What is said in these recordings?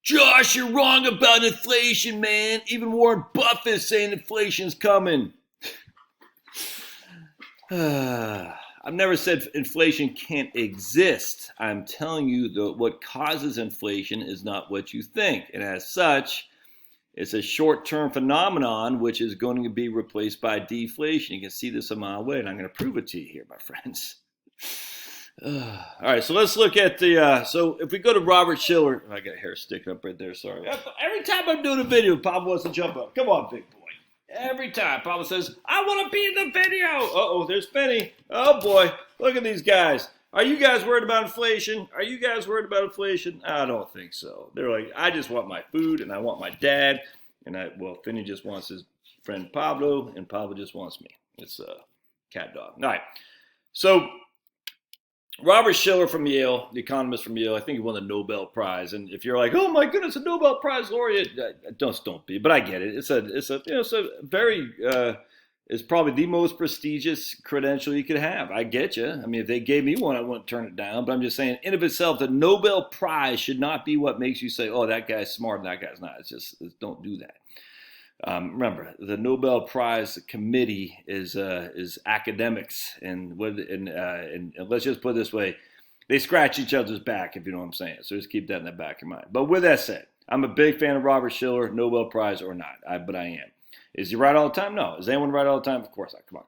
Josh, you're wrong about inflation, man. Even Warren Buffett's saying inflation's coming. I've never said inflation can't exist. I'm telling you that what causes inflation is not what you think. And as such, it's a short-term phenomenon which is going to be replaced by deflation. You can see this a mile away, and I'm going to prove it to you here, my friends. All right, so let's look at the, so if we go to Robert Shiller, I got hair sticking up right there, sorry. Every time I'm doing a video, Pablo wants to jump up. Come on, big boy. Every time Pablo says, I want to be in the video. Uh-oh, there's Benny. Oh, boy, look at these guys. Are you guys worried about inflation? Are you guys worried about inflation? I don't think so. They're like, I just want my food, and I want my dad, and well, Finney just wants his friend Pablo, and Pablo just wants me. It's a cat dog. All right, so Robert Shiller from Yale, the economist from Yale, I think he won the Nobel Prize. And if you're like, oh my goodness, a Nobel Prize laureate, don't be. But I get it. It's a very, it's probably the most prestigious credential you could have. I get you. I mean, if they gave me one, I wouldn't turn it down. But I'm just saying, in of itself, the Nobel Prize should not be what makes you say, oh, that guy's smart and that guy's not. Don't do that. Remember, the Nobel Prize committee is academics, and let's just put it this way, they scratch each other's back, if you know what I'm saying. So just keep that in the back of your mind. But with that said, I'm a big fan of Robert Shiller, Nobel Prize or not, but I am. Is he right all the time? No. Is anyone right all the time? Of course not. Come on.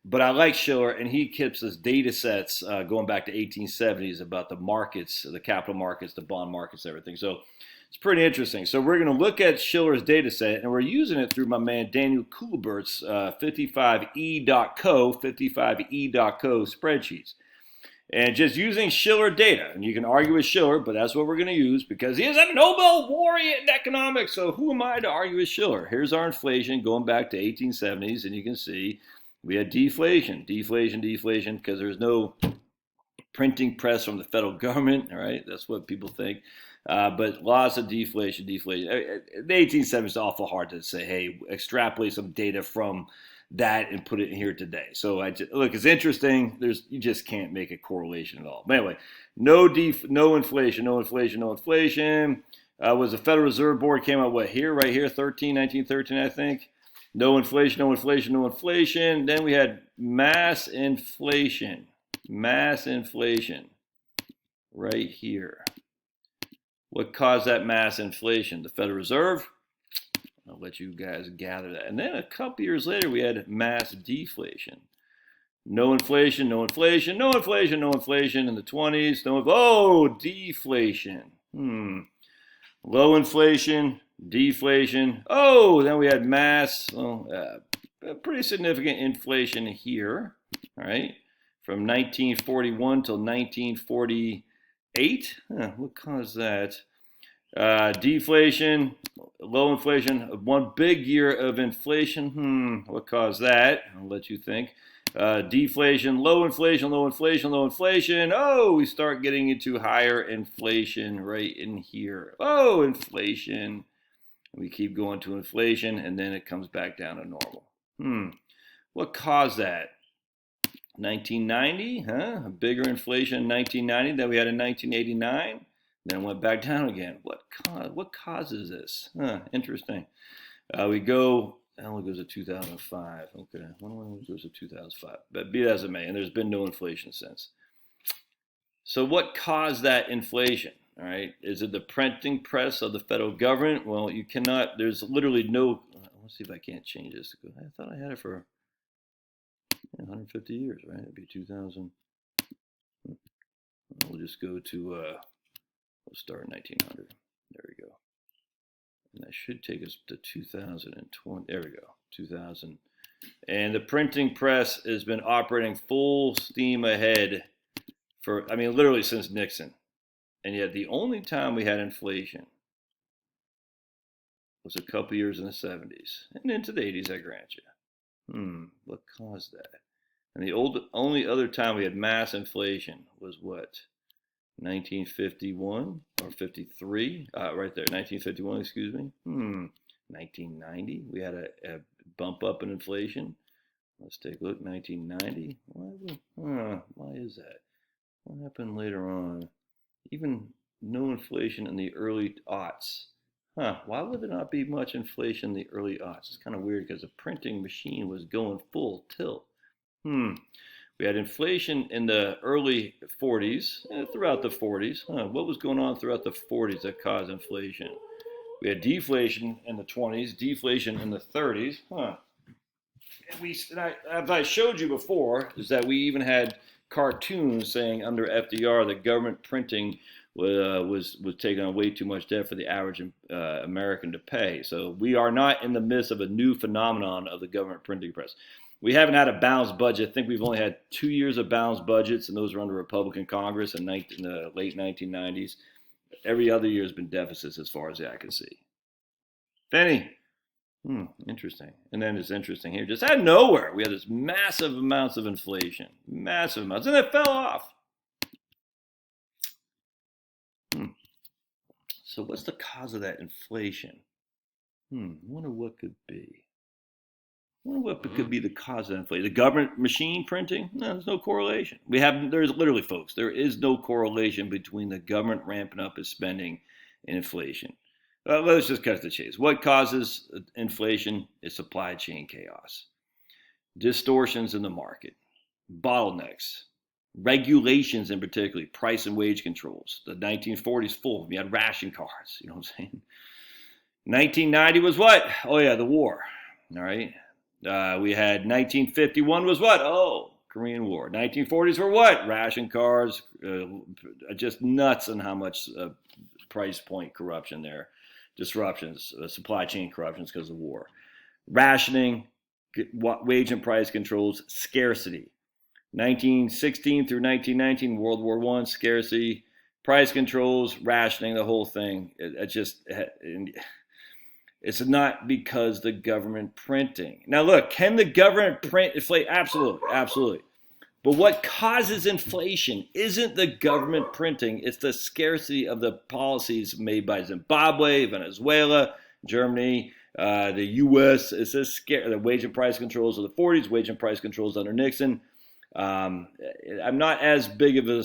But I like Shiller, and he keeps us data sets going back to 1870s about the markets, the capital markets, the bond markets, everything. So it's pretty interesting. So we're going to look at Shiller's data set, and we're using it through my man Daniel Kuhlbert's 55e.co spreadsheets. And just using Shiller data, and you can argue with Shiller, but that's what we're going to use because he is a Nobel laureate in economics. So who am I to argue with Shiller? Here's our inflation going back to 1870s, and you can see we had deflation, because there's no printing press from the federal government. All right, that's what people think. But lots of deflation. The 1870s is awful hard to say, hey, extrapolate some data from that and put it in here today. So look, it's interesting. You just can't make a correlation at all. But anyway, no inflation. Was the Federal Reserve Board came out right here, 1913, I think. No inflation. Then we had mass inflation right here. What caused that mass inflation? The Federal Reserve. I'll let you guys gather that. And then a couple years later, we had mass deflation. No inflation in the 20s. Deflation. Low inflation, deflation. Oh, then we had pretty significant inflation here. All right, from 1941 till 1948. What caused that? Deflation, low inflation, one big year of inflation. What caused that? I'll let you think. Deflation, low inflation. Oh, we start getting into higher inflation right in here. Oh, inflation. We keep going to inflation, and then it comes back down to normal. What caused that? 1990, a bigger inflation in 1990 than we had in 1989. Then went back down again. What causes this? Interesting. We go. It goes to 2005. Okay, when goes to 2005? But be that as it may, and there's been no inflation since. So what caused that inflation? All right, is it the printing press of the federal government? Well, you cannot. There's literally no. Let's see if I can't change this. I thought I had it for 150 years, right? It'd be 2000. We'll just go to. We'll start in 1900. There we go. And that should take us to 2020. There we go. 2000. And the printing press has been operating full steam ahead for, literally since Nixon. And yet the only time we had inflation was a couple years in the 70s and into the 80s, I grant you. What caused that? And the only other time we had mass inflation was what? 1951 or 53, right there, 1951, excuse me. 1990, we had a bump up in inflation. Let's take a look, 1990. Why is that? What happened later on? Even no inflation in the early aughts. Huh, why would there not be much inflation in the early aughts? It's kind of weird because the printing machine was going full tilt. We had inflation in the early 40s, throughout the 40s. What was going on throughout the 40s that caused inflation? We had deflation in the 20s, deflation in the 30s. As I showed you before, is that we even had cartoons saying under FDR that government printing was taking on way too much debt for the average American to pay. So we are not in the midst of a new phenomenon of the government printing press. We haven't had a balanced budget. I think we've only had 2 years of balanced budgets, and those were under Republican Congress in the late 1990s. Every other year has been deficits as far as I can see. Penny. Interesting. And then it's interesting here. Just out of nowhere, we had this massive amounts of inflation. Massive amounts. And it fell off. So what's the cause of that inflation? I wonder what could be. I wonder what could be the cause of inflation. The government machine printing? No, there's no correlation. There's literally, folks, there is no correlation between the government ramping up its spending and inflation. Let's just cut to the chase. What causes inflation is supply chain chaos, distortions in the market, bottlenecks, regulations in particular, price and wage controls. The 1940s full. We had ration cards. You know what I'm saying? 1990 was what? Oh yeah, the war. All right. We had 1951 was what? Oh, Korean War. 1940s were what? Ration cards. Just nuts on how much price point corruption there. Disruptions, supply chain corruptions because of war. Rationing, wage and price controls, scarcity. 1916 through 1919, World War I, scarcity, price controls, rationing, the whole thing. It's not because the government printing. Now look, can the government print inflate? Absolutely, absolutely. But what causes inflation isn't the government printing, it's the scarcity of the policies made by Zimbabwe, Venezuela, Germany, the U.S. It's the wage and price controls of the 40s, wage and price controls under Nixon. I'm not as big of a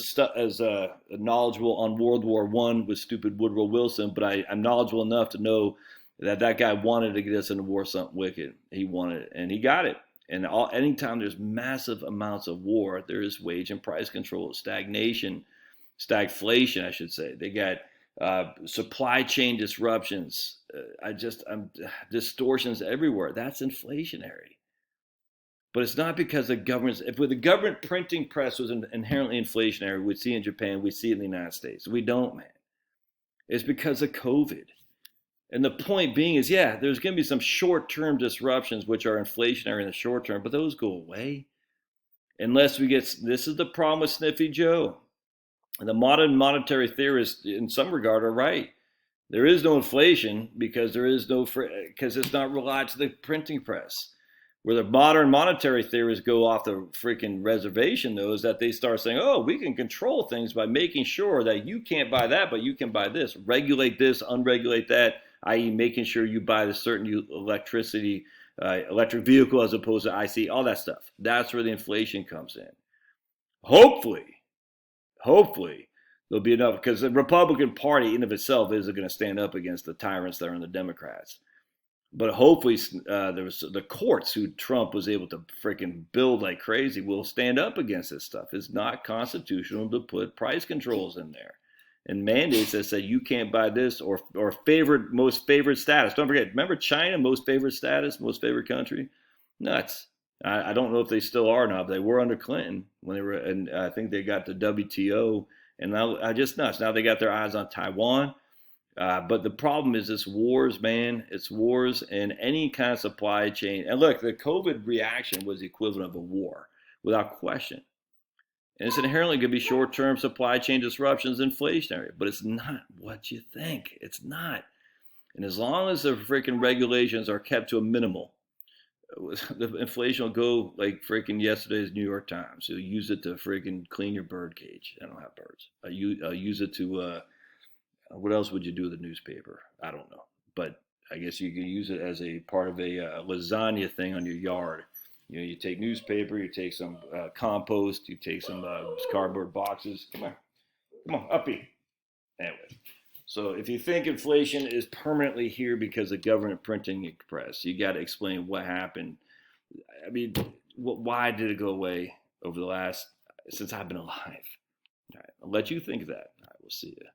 knowledgeable on World War I with stupid Woodrow Wilson, but I'm knowledgeable enough to know that guy wanted to get us into war something wicked. He wanted it, and he got it. And anytime there's massive amounts of war, there is wage and price control, stagflation, I should say. They got supply chain disruptions, distortions everywhere. That's inflationary. But it's not because if the government printing press was inherently inflationary, we'd see it in Japan, we'd see it in the United States. We don't, man. It's because of COVID. And the point being is, yeah, there's going to be some short-term disruptions which are inflationary in the short term, but those go away. Unless this is the problem with Sniffy Joe. And the modern monetary theorists, in some regard, are right. There is no inflation because it's not relied to the printing press. Where the modern monetary theorists go off the freaking reservation, though, is that they start saying, oh, we can control things by making sure that you can't buy that, but you can buy this. Regulate this, unregulate that, i.e. making sure you buy the certain electric vehicle as opposed to IC, all that stuff. That's where the inflation comes in. Hopefully, there'll be enough, because the Republican Party in of itself isn't going to stand up against the tyrants that are in the Democrats. But hopefully the courts who Trump was able to freaking build like crazy will stand up against this stuff. It's not constitutional to put price controls in there and mandates that say you can't buy this or most favored status. Don't forget, remember China, most favored status, most favored country? Nuts. I don't know if they still are or not, but they were under Clinton when they were, and I think they got the WTO, and now just nuts. Now they got their eyes on Taiwan. But the problem is it's wars, man. It's wars and any kind of supply chain. And look, the COVID reaction was the equivalent of a war, without question. And it's inherently going to be short-term supply chain disruptions, inflationary. But it's not what you think. It's not. And as long as the freaking regulations are kept to a minimal, the inflation will go like freaking yesterday's New York Times. You'll use it to freaking clean your bird cage. I don't have birds. I use it to... what else would you do with a newspaper? I don't know. But I guess you can use it as a part of a lasagna thing on your yard. You know, you take newspaper, you take some compost, you take some cardboard boxes. Come on, uppy. Anyway, so if you think inflation is permanently here because of government printing and press, you got to explain what happened. I mean, why did it go away over the last since I've been alive? All right, I'll let you think of that. All right, we'll see you.